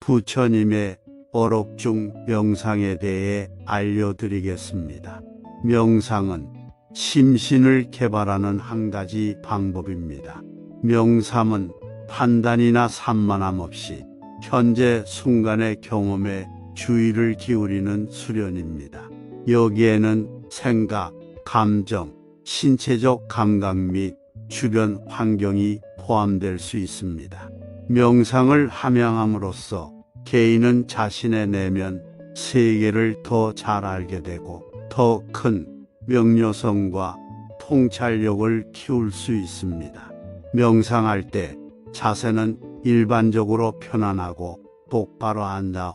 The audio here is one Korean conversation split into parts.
부처님의 어록중 명상에 대해 알려드리겠습니다. 명상은 심신을 개발하는 한 가지 방법입니다. 명상은 판단이나 산만함 없이 현재 순간의 경험에 주의를 기울이는 수련입니다. 여기에는 생각, 감정, 신체적 감각 및 주변 환경이 포함될 수 있습니다. 명상을 함양함으로써 개인은 자신의 내면 세계를 더 잘 알게 되고 더 큰 명료성과 통찰력을 키울 수 있습니다. 명상할 때 자세는 일반적으로 편안하고 똑바로 앉아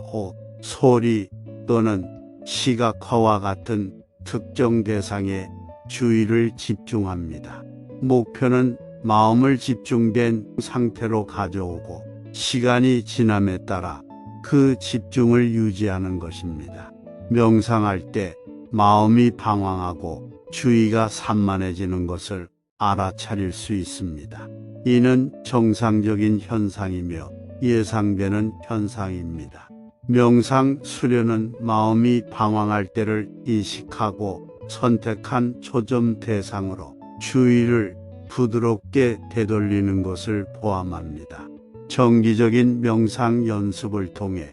소리 또는 시각화와 같은 특정 대상에 주의를 집중합니다. 목표는 마음을 집중된 상태로 가져오고 시간이 지남에 따라 그 집중을 유지하는 것입니다. 명상할 때 마음이 방황하고 주의가 산만해지는 것을 알아차릴 수 있습니다. 이는 정상적인 현상이며 예상되는 현상입니다. 명상 수련은 마음이 방황할 때를 인식하고 선택한 초점 대상으로 주의를 부드럽게 되돌리는 것을 포함합니다. 정기적인 명상 연습을 통해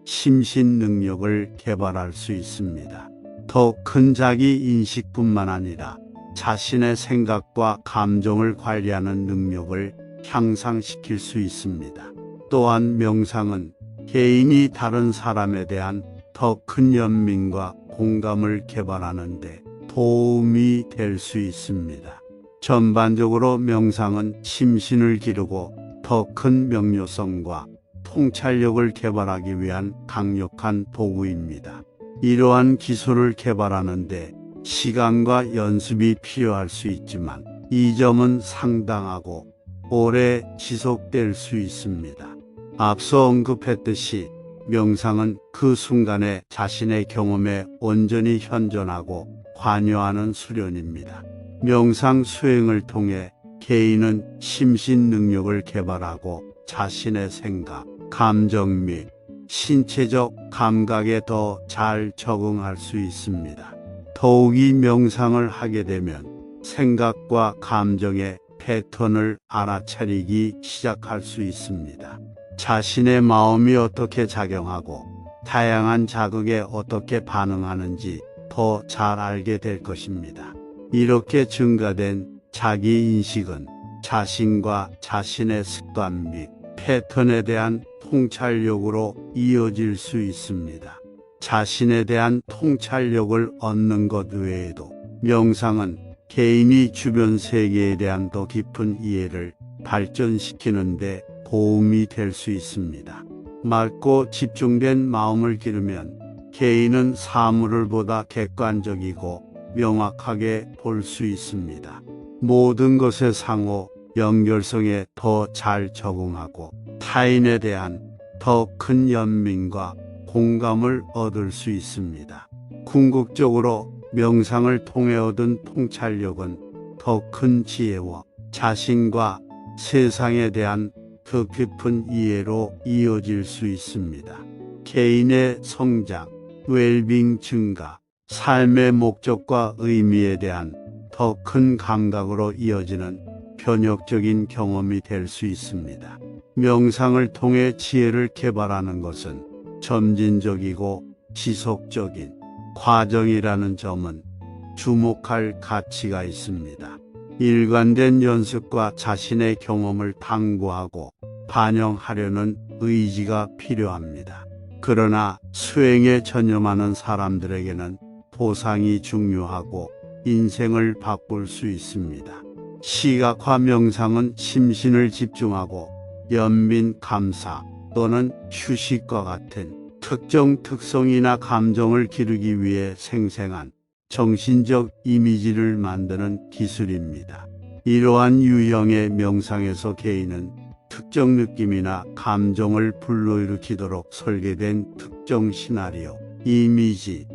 심신 능력을 개발할 수 있습니다. 더 큰 자기 인식뿐만 아니라 자신의 생각과 감정을 관리하는 능력을 향상시킬 수 있습니다. 또한 명상은 개인이 다른 사람에 대한 더 큰 연민과 공감을 개발하는 데 도움이 될 수 있습니다. 전반적으로 명상은 심신을 기르고 더 큰 명료성과 통찰력을 개발하기 위한 강력한 도구입니다. 이러한 기술을 개발하는 데 시간과 연습이 필요할 수 있지만 이 점은 상당하고 오래 지속될 수 있습니다. 앞서 언급했듯이 명상은 그 순간에 자신의 경험에 온전히 현존하고 관여하는 수련입니다. 명상 수행을 통해 개인은 심신 능력을 개발하고 자신의 생각, 감정 및 신체적 감각에 더 잘 적응할 수 있습니다. 더욱이 명상을 하게 되면 생각과 감정의 패턴을 알아차리기 시작할 수 있습니다. 자신의 마음이 어떻게 작용하고 다양한 자극에 어떻게 반응하는지 더 잘 알게 될 것입니다. 이렇게 증가된 자기인식은 자신과 자신의 습관 및 패턴에 대한 통찰력으로 이어질 수 있습니다. 자신에 대한 통찰력을 얻는 것 외에도 명상은 개인이 주변 세계에 대한 더 깊은 이해를 발전시키는 데 도움이 될 수 있습니다. 맑고 집중된 마음을 기르면 개인은 사물을 보다 객관적이고 명확하게 볼 수 있습니다. 모든 것의 상호 연결성에 더 잘 적응하고 타인에 대한 더 큰 연민과 공감을 얻을 수 있습니다. 궁극적으로 명상을 통해 얻은 통찰력은 더 큰 지혜와 자신과 세상에 대한 더 깊은 이해로 이어질 수 있습니다. 개인의 성장, 웰빙 증가, 삶의 목적과 의미에 대한 더 큰 감각으로 이어지는 변혁적인 경험이 될 수 있습니다. 명상을 통해 지혜를 개발하는 것은 점진적이고 지속적인 과정이라는 점은 주목할 가치가 있습니다. 일관된 연습과 자신의 경험을 탐구하고 반영하려는 의지가 필요합니다. 그러나 수행에 전념하는 사람들에게는 보상이 중요하고 인생을 바꿀 수 있습니다. 시각화 명상은 심신을 집중하고 연민 감사 또는 휴식과 같은 특정 특성이나 감정을 기르기 위해 생생한 정신적 이미지를 만드는 기술입니다. 이러한 유형의 명상에서 개인은 특정 느낌이나 감정을 불러일으키도록 설계된 특정 시나리오, 이미지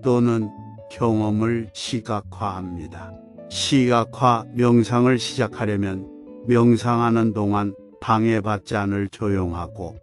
또는 경험을 시각화합니다. 시각화 명상을 시작하려면 명상하는 동안 방해받지 않을 조용하고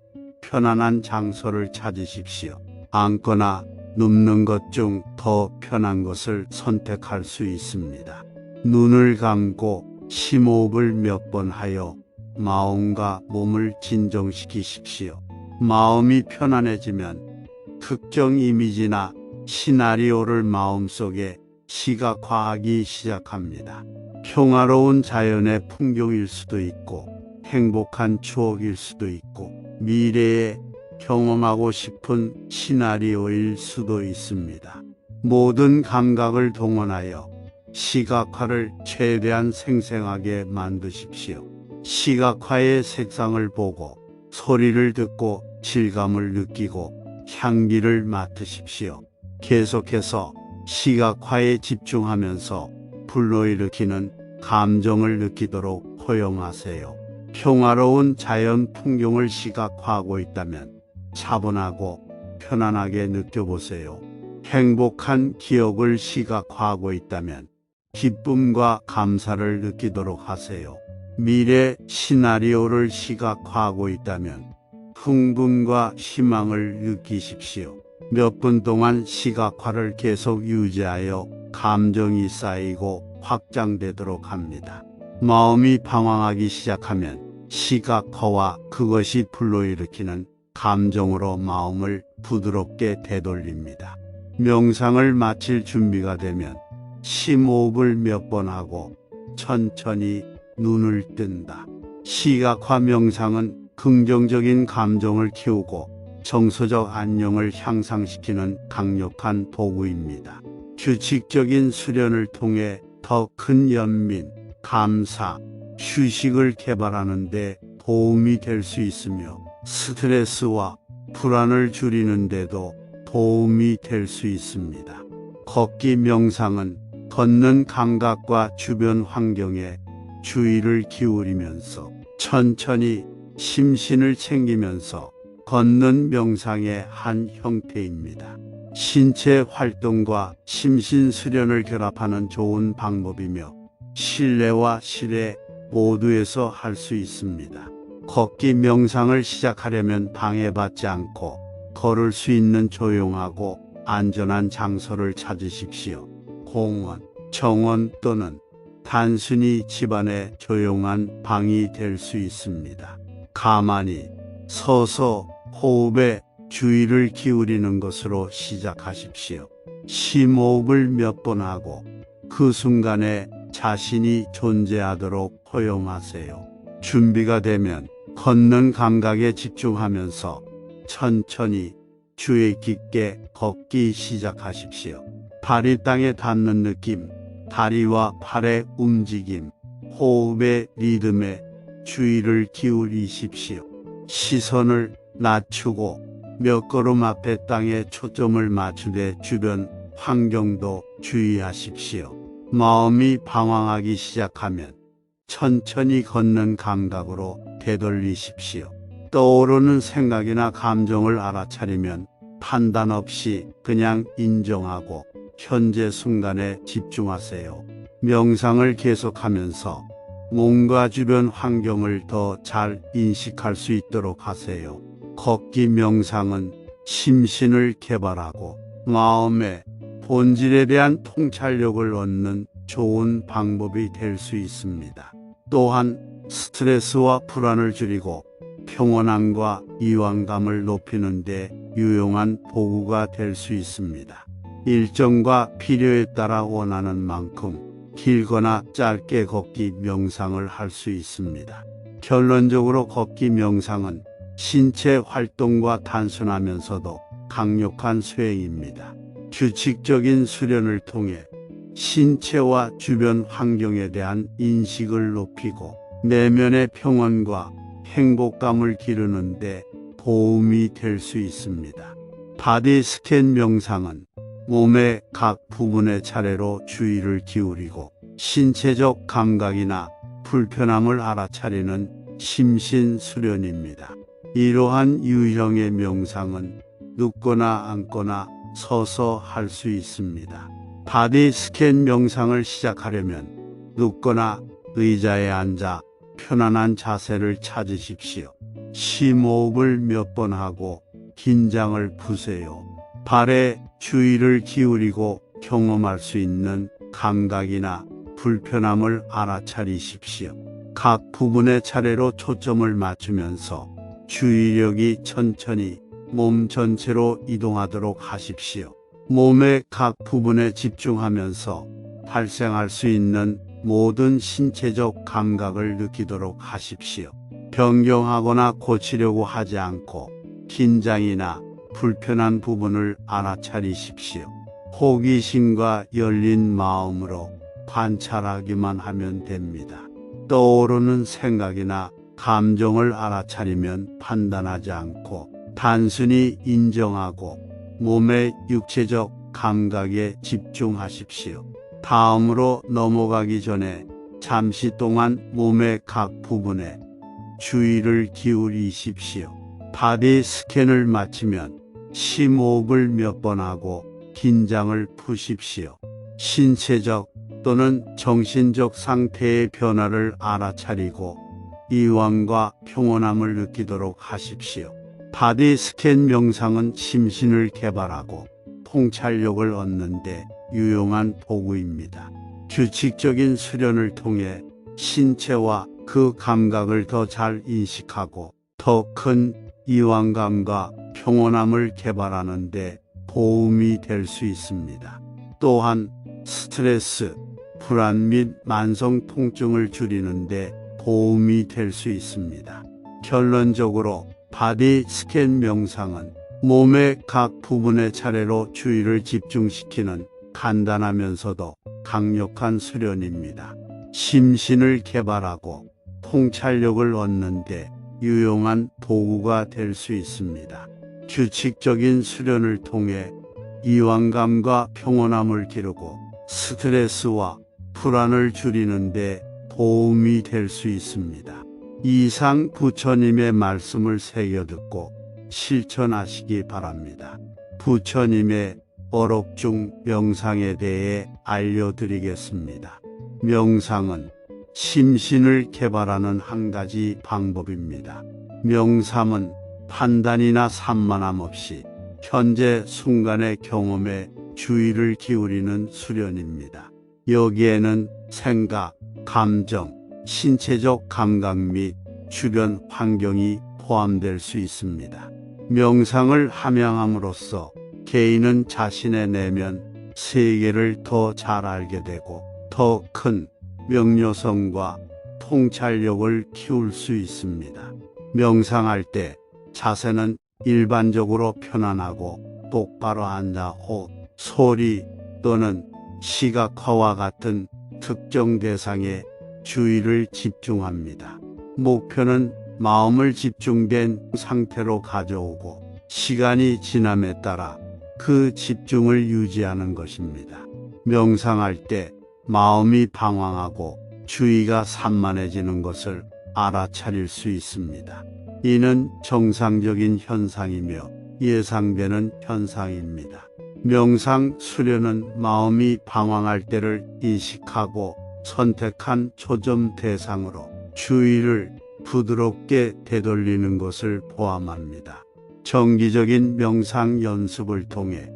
편안한 장소를 찾으십시오. 앉거나 눕는 것 중 더 편한 것을 선택할 수 있습니다. 눈을 감고 심호흡을 몇 번 하여 마음과 몸을 진정시키십시오. 마음이 편안해지면 특정 이미지나 시나리오를 마음속에 시각화하기 시작합니다. 평화로운 자연의 풍경일 수도 있고 행복한 추억일 수도 있고 미래에 경험하고 싶은 시나리오일 수도 있습니다. 모든 감각을 동원하여 시각화를 최대한 생생하게 만드십시오. 시각화의 색상을 보고 소리를 듣고 질감을 느끼고 향기를 맡으십시오. 계속해서 시각화에 집중하면서 불러일으키는 감정을 느끼도록 허용하세요. 평화로운 자연 풍경을 시각화하고 있다면 차분하고 편안하게 느껴보세요. 행복한 기억을 시각화하고 있다면 기쁨과 감사를 느끼도록 하세요. 미래 시나리오를 시각화하고 있다면 흥분과 희망을 느끼십시오. 몇 분 동안 시각화를 계속 유지하여 감정이 쌓이고 확장되도록 합니다. 마음이 방황하기 시작하면 시각화와 그것이 불러일으키는 감정으로 마음을 부드럽게 되돌립니다. 명상을 마칠 준비가 되면 심호흡을 몇 번 하고 천천히 눈을 뜬다. 시각화 명상은 긍정적인 감정을 키우고 정서적 안녕을 향상시키는 강력한 도구입니다. 규칙적인 수련을 통해 더 큰 연민, 감사, 휴식을 개발하는 데 도움이 될 수 있으며 스트레스와 불안을 줄이는 데도 도움이 될 수 있습니다. 걷기 명상은 걷는 감각과 주변 환경에 주의를 기울이면서 천천히 심신을 챙기면서 걷는 명상의 한 형태입니다. 신체 활동과 심신 수련을 결합하는 좋은 방법이며 실내와 실외 모두에서 할 수 있습니다. 걷기 명상을 시작하려면 방해받지 않고 걸을 수 있는 조용하고 안전한 장소를 찾으십시오. 공원, 정원 또는 단순히 집안의 조용한 방이 될 수 있습니다. 가만히 서서 호흡에 주의를 기울이는 것으로 시작하십시오. 심호흡을 몇 번 하고 그 순간에 자신이 존재하도록 허용하세요. 준비가 되면 걷는 감각에 집중하면서 천천히 주의 깊게 걷기 시작하십시오. 발이 땅에 닿는 느낌, 다리와 팔의 움직임, 호흡의 리듬에 주의를 기울이십시오. 시선을 낮추고 몇 걸음 앞에 땅에 초점을 맞추되 주변 환경도 주의하십시오. 마음이 방황하기 시작하면 천천히 걷는 감각으로 되돌리십시오. 떠오르는 생각이나 감정을 알아차리면 판단 없이 그냥 인정하고 현재 순간에 집중하세요. 명상을 계속하면서 몸과 주변 환경을 더 잘 인식할 수 있도록 하세요. 걷기 명상은 심신을 개발하고 마음의 본질에 대한 통찰력을 얻는 좋은 방법이 될 수 있습니다. 또한 스트레스와 불안을 줄이고 평온함과 이완감을 높이는 데 유용한 도구가 될 수 있습니다. 일정과 필요에 따라 원하는 만큼 길거나 짧게 걷기 명상을 할 수 있습니다. 결론적으로 걷기 명상은 신체 활동과 단순하면서도 강력한 수행입니다. 규칙적인 수련을 통해 신체와 주변 환경에 대한 인식을 높이고 내면의 평온과 행복감을 기르는 데 도움이 될 수 있습니다. 바디 스캔 명상은 몸의 각 부분의 차례로 주의를 기울이고 신체적 감각이나 불편함을 알아차리는 심신 수련입니다. 이러한 유형의 명상은 눕거나 앉거나 서서 할 수 있습니다. 바디 스캔 명상을 시작하려면 눕거나 의자에 앉아 편안한 자세를 찾으십시오. 심호흡을 몇 번 하고 긴장을 푸세요. 발에 주의를 기울이고 경험할 수 있는 감각이나 불편함을 알아차리십시오. 각 부분의 차례로 초점을 맞추면서 주의력이 천천히 몸 전체로 이동하도록 하십시오. 몸의 각 부분에 집중하면서 발생할 수 있는 모든 신체적 감각을 느끼도록 하십시오. 변경하거나 고치려고 하지 않고 긴장이나 불편한 부분을 알아차리십시오. 호기심과 열린 마음으로 관찰하기만 하면 됩니다. 떠오르는 생각이나 감정을 알아차리면 판단하지 않고 단순히 인정하고 몸의 육체적 감각에 집중하십시오. 다음으로 넘어가기 전에 잠시 동안 몸의 각 부분에 주의를 기울이십시오. 바디 스캔을 마치면 심호흡을 몇 번 하고 긴장을 푸십시오. 신체적 또는 정신적 상태의 변화를 알아차리고 이완과 평온함을 느끼도록 하십시오. 바디 스캔 명상은 심신을 개발하고 통찰력을 얻는 데 유용한 도구입니다. 규칙적인 수련을 통해 신체와 그 감각을 더 잘 인식하고 더 큰 이완감과 평온함을 개발하는 데 도움이 될 수 있습니다. 또한 스트레스, 불안 및 만성 통증을 줄이는 데 도움이 될 수 있습니다. 결론적으로 바디 스캔 명상은 몸의 각 부분의 차례로 주의를 집중시키는 간단하면서도 강력한 수련입니다. 심신을 개발하고 통찰력을 얻는 데 유용한 도구가 될 수 있습니다. 규칙적인 수련을 통해 이완감과 평온함을 기르고 스트레스와 불안을 줄이는 데 도움이 될 수 있습니다. 이상 부처님의 말씀을 새겨듣고 실천하시기 바랍니다. 부처님의 어록 중 명상에 대해 알려드리겠습니다. 명상은 심신을 개발하는 한 가지 방법입니다. 명상은 판단이나 산만함 없이 현재 순간의 경험에 주의를 기울이는 수련입니다. 여기에는 생각, 감정, 신체적 감각 및 주변 환경이 포함될 수 있습니다. 명상을 함양함으로써 개인은 자신의 내면 세계를 더 잘 알게 되고 더 큰 명료성과 통찰력을 키울 수 있습니다. 명상할 때 자세는 일반적으로 편안하고 똑바로 앉아 호흡, 소리 또는 시각화와 같은 특정 대상에 주의를 집중합니다. 목표는 마음을 집중된 상태로 가져오고 시간이 지남에 따라 그 집중을 유지하는 것입니다. 명상할 때 마음이 방황하고 주의가 산만해지는 것을 알아차릴 수 있습니다. 이는 정상적인 현상이며 예상되는 현상입니다. 명상 수련은 마음이 방황할 때를 인식하고 선택한 초점 대상으로 주의를 부드럽게 되돌리는 것을 포함합니다. 정기적인 명상 연습을 통해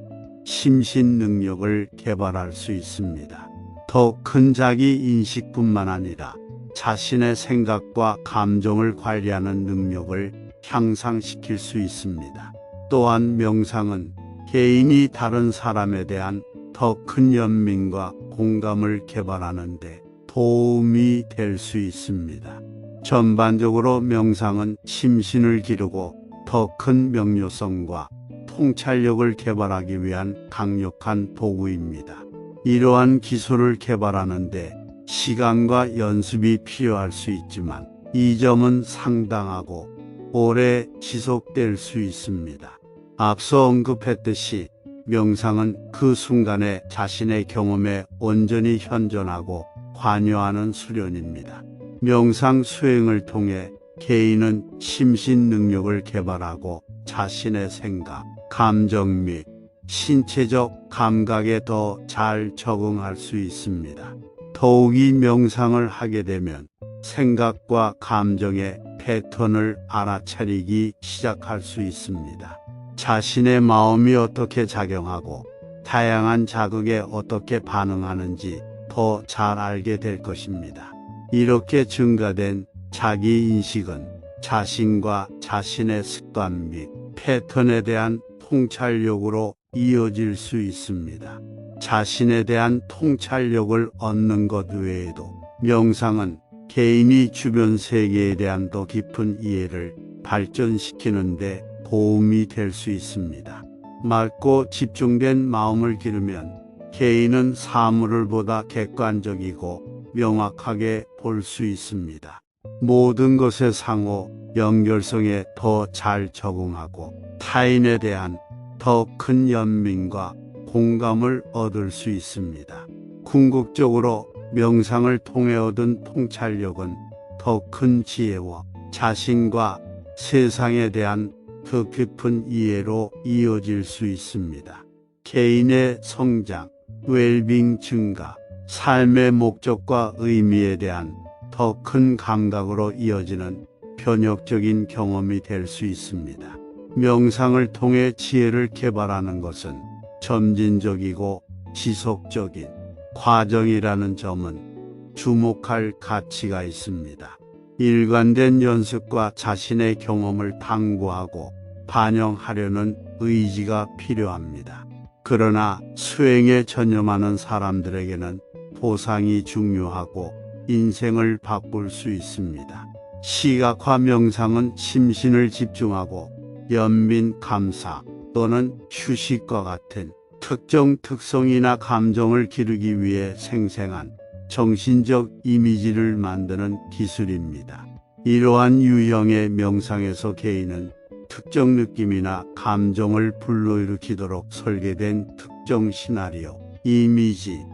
심신 능력을 개발할 수 있습니다. 더 큰 자기 인식뿐만 아니라 자신의 생각과 감정을 관리하는 능력을 향상시킬 수 있습니다. 또한 명상은 개인이 다른 사람에 대한 더 큰 연민과 공감을 개발하는 데 도움이 될 수 있습니다. 전반적으로 명상은 심신을 기르고 더 큰 명료성과 통찰력을 개발하기 위한 강력한 도구입니다. 이러한 기술을 개발하는 데 시간과 연습이 필요할 수 있지만 이 점은 상당하고 오래 지속될 수 있습니다. 앞서 언급했듯이 명상은 그 순간에 자신의 경험에 온전히 현존하고 관여하는 수련입니다. 명상 수행을 통해 개인은 심신 능력을 개발하고 자신의 생각, 감정 및 신체적 감각에 더 잘 적응할 수 있습니다. 더욱이 명상을 하게 되면 생각과 감정의 패턴을 알아차리기 시작할 수 있습니다. 자신의 마음이 어떻게 작용하고 다양한 자극에 어떻게 반응하는지 더 잘 알게 될 것입니다. 이렇게 증가된 자기 인식은 자신과 자신의 습관 및 패턴에 대한 통찰력으로 이어질 수 있습니다. 자신에 대한 통찰력을 얻는 것 외에도 명상은 개인이 주변 세계에 대한 더 깊은 이해를 발전시키는 데 도움이 될 수 있습니다. 맑고 집중된 마음을 기르면 개인은 사물을 보다 객관적이고 명확하게 볼 수 있습니다. 모든 것의 상호 연결성에 더 잘 적응하고 타인에 대한 더 큰 연민과 공감을 얻을 수 있습니다. 궁극적으로 명상을 통해 얻은 통찰력은 더 큰 지혜와 자신과 세상에 대한 더 깊은 이해로 이어질 수 있습니다. 개인의 성장, 웰빙 증가, 삶의 목적과 의미에 대한 더 큰 감각으로 이어지는 변혁적인 경험이 될 수 있습니다. 명상을 통해 지혜를 개발하는 것은 점진적이고 지속적인 과정이라는 점은 주목할 가치가 있습니다. 일관된 연습과 자신의 경험을 탐구하고 반영하려는 의지가 필요합니다. 그러나 수행에 전념하는 사람들에게는 보상이 중요하고 인생을 바꿀 수 있습니다. 시각화 명상은 심신을 집중하고 연민 감사 또는 휴식과 같은 특정 특성이나 감정을 기르기 위해 생생한 정신적 이미지를 만드는 기술입니다. 이러한 유형의 명상에서 개인은 특정 느낌이나 감정을 불러일으키도록 설계된 특정 시나리오, 이미지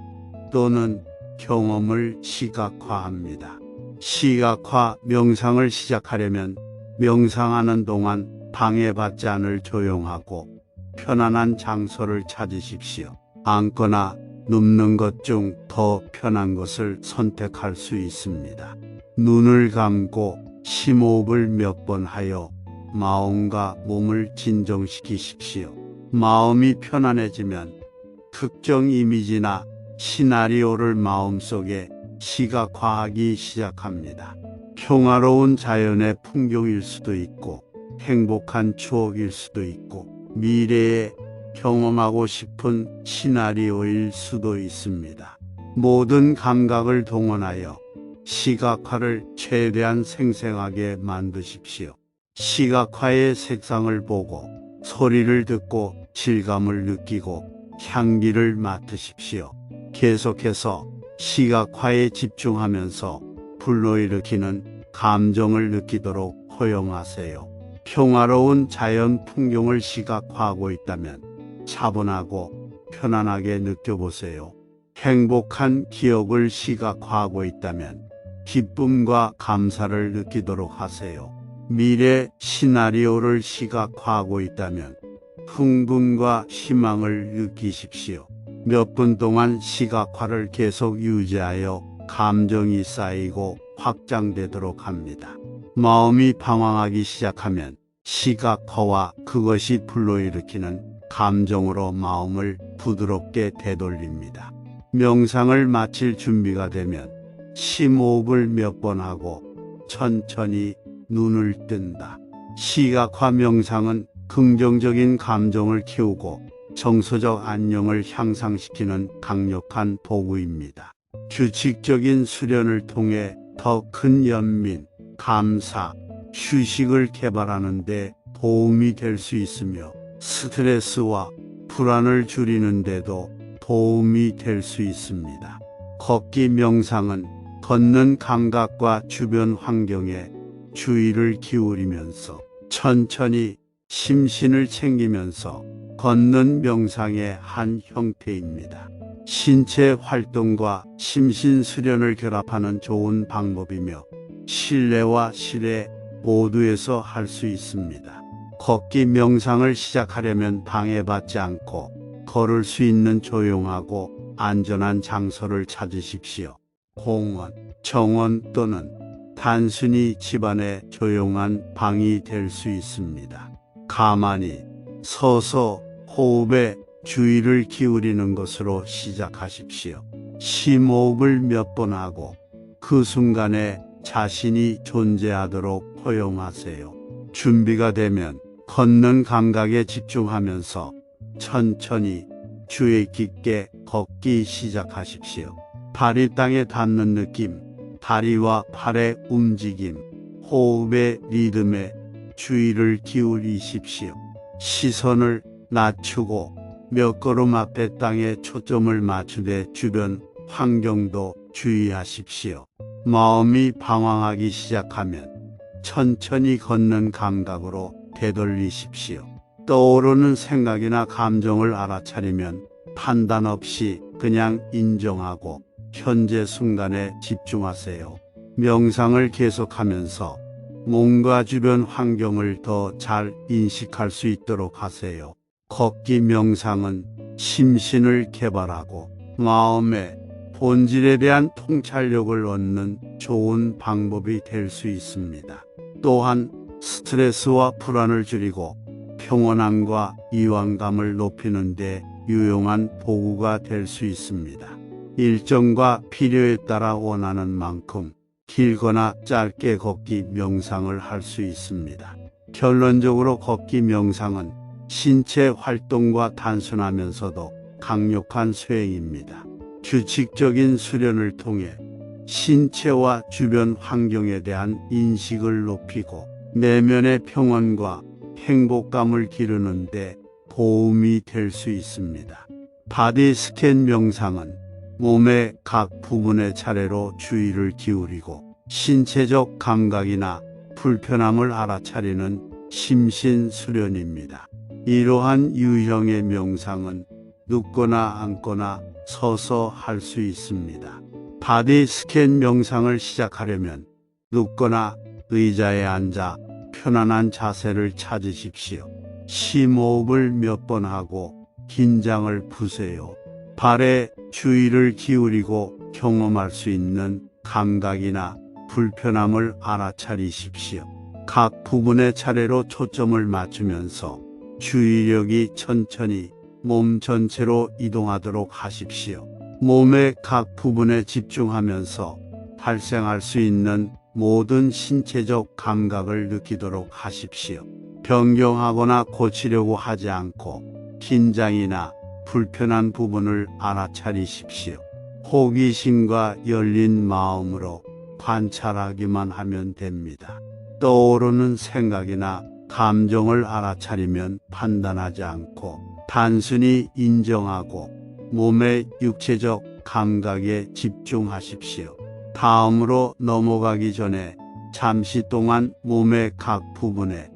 또는 경험을 시각화합니다. 시각화 명상을 시작하려면 명상하는 동안 방해받지 않을 조용하고 편안한 장소를 찾으십시오. 앉거나 눕는 것 중 더 편한 것을 선택할 수 있습니다. 눈을 감고 심호흡을 몇 번 하여 마음과 몸을 진정시키십시오. 마음이 편안해지면 특정 이미지나 시나리오를 마음속에 시각화하기 시작합니다. 평화로운 자연의 풍경일 수도 있고 행복한 추억일 수도 있고 미래에 경험하고 싶은 시나리오일 수도 있습니다. 모든 감각을 동원하여 시각화를 최대한 생생하게 만드십시오. 시각화의 색상을 보고 소리를 듣고 질감을 느끼고 향기를 맡으십시오. 계속해서 시각화에 집중하면서 불러일으키는 감정을 느끼도록 허용하세요. 평화로운 자연 풍경을 시각화하고 있다면 차분하고 편안하게 느껴보세요. 행복한 기억을 시각화하고 있다면 기쁨과 감사를 느끼도록 하세요. 미래 시나리오를 시각화하고 있다면 흥분과 희망을 느끼십시오. 몇 분 동안 시각화를 계속 유지하여 감정이 쌓이고 확장되도록 합니다. 마음이 방황하기 시작하면 시각화와 그것이 불러일으키는 감정으로 마음을 부드럽게 되돌립니다. 명상을 마칠 준비가 되면 심호흡을 몇 번 하고 천천히 눈을 뜬다. 시각화 명상은 긍정적인 감정을 키우고 정서적 안녕을 향상시키는 강력한 도구입니다. 규칙적인 수련을 통해 더 큰 연민, 감사, 휴식을 개발하는 데 도움이 될 수 있으며 스트레스와 불안을 줄이는 데도 도움이 될 수 있습니다. 걷기 명상은 걷는 감각과 주변 환경에 주의를 기울이면서 천천히 심신을 챙기면서 걷는 명상의 한 형태입니다. 신체 활동과 심신 수련을 결합하는 좋은 방법이며 실내와 실외 모두에서 할 수 있습니다. 걷기 명상을 시작하려면 방해받지 않고 걸을 수 있는 조용하고 안전한 장소를 찾으십시오. 공원, 정원 또는 단순히 집안의 조용한 방이 될 수 있습니다. 가만히 서서 호흡에 주의를 기울이는 것으로 시작하십시오. 심호흡을 몇 번 하고 그 순간에 자신이 존재하도록 허용하세요. 준비가 되면 걷는 감각에 집중하면서 천천히 주의 깊게 걷기 시작하십시오. 발이 땅에 닿는 느낌, 다리와 팔의 움직임, 호흡의 리듬에 주의를 기울이십시오. 시선을 낮추고 몇 걸음 앞에 땅에 초점을 맞추되 주변 환경도 주의하십시오. 마음이 방황하기 시작하면 천천히 걷는 감각으로 되돌리십시오. 떠오르는 생각이나 감정을 알아차리면 판단 없이 그냥 인정하고 현재 순간에 집중하세요. 명상을 계속하면서 몸과 주변 환경을 더 잘 인식할 수 있도록 하세요. 걷기 명상은 심신을 개발하고 마음의 본질에 대한 통찰력을 얻는 좋은 방법이 될 수 있습니다. 또한 스트레스와 불안을 줄이고 평온함과 이완감을 높이는 데 유용한 도구가 될 수 있습니다. 일정과 필요에 따라 원하는 만큼 길거나 짧게 걷기 명상을 할 수 있습니다. 결론적으로 걷기 명상은 신체 활동과 단순하면서도 강력한 수행입니다. 규칙적인 수련을 통해 신체와 주변 환경에 대한 인식을 높이고 내면의 평온과 행복감을 기르는 데 도움이 될 수 있습니다. 바디 스캔 명상은 몸의 각 부분의 차례로 주의를 기울이고 신체적 감각이나 불편함을 알아차리는 심신 수련입니다. 이러한 유형의 명상은 눕거나 앉거나 서서 할 수 있습니다. 바디 스캔 명상을 시작하려면 눕거나 의자에 앉아 편안한 자세를 찾으십시오. 심호흡을 몇 번 하고 긴장을 푸세요. 발에 주의를 기울이고 경험할 수 있는 감각이나 불편함을 알아차리십시오. 각 부분의 차례로 초점을 맞추면서 주의력이 천천히 몸 전체로 이동하도록 하십시오. 몸의 각 부분에 집중하면서 발생할 수 있는 모든 신체적 감각을 느끼도록 하십시오. 변경하거나 고치려고 하지 않고 긴장이나 불편한 부분을 알아차리십시오. 호기심과 열린 마음으로 관찰하기만 하면 됩니다. 떠오르는 생각이나 감정을 알아차리면 판단하지 않고 단순히 인정하고 몸의 육체적 감각에 집중하십시오. 다음으로 넘어가기 전에 잠시 동안 몸의 각 부분에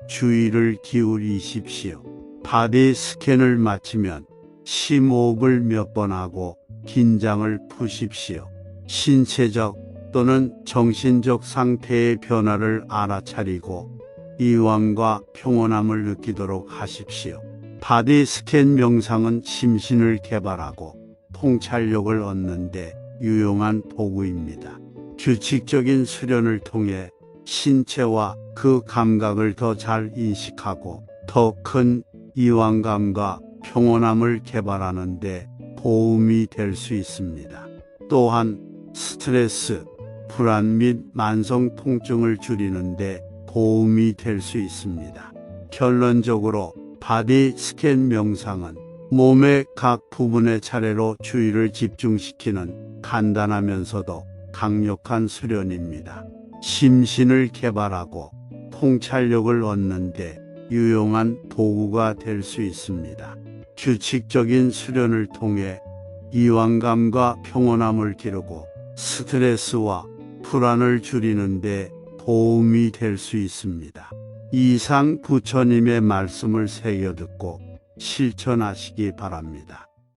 주의를 기울이십시오. 바디 스캔을 마치면 심호흡을 몇 번 하고 긴장을 푸십시오. 신체적 또는 정신적 상태의 변화를 알아차리고 이완과 평온함을 느끼도록 하십시오. 바디 스캔 명상은 심신을 개발하고 통찰력을 얻는 데 유용한 도구입니다. 규칙적인 수련을 통해 신체와 그 감각을 더 잘 인식하고 더 큰 이완감과 평온함을 개발하는 데 도움이 될 수 있습니다. 또한 스트레스, 불안 및 만성 통증을 줄이는 데 도움이 될 수 있습니다. 결론적으로 바디 스캔 명상은 몸의 각 부분의 차례로 주의를 집중시키는 간단하면서도 강력한 수련입니다. 심신을 개발하고 통찰력을 얻는 데 유용한 도구가 될 수 있습니다. 규칙적인 수련을 통해 이완감과 평온함을 기르고 스트레스와 불안을 줄이는 데 도움이 될 수 있습니다. 이상 부처님의 말씀을 새겨듣고 실천하시기 바랍니다.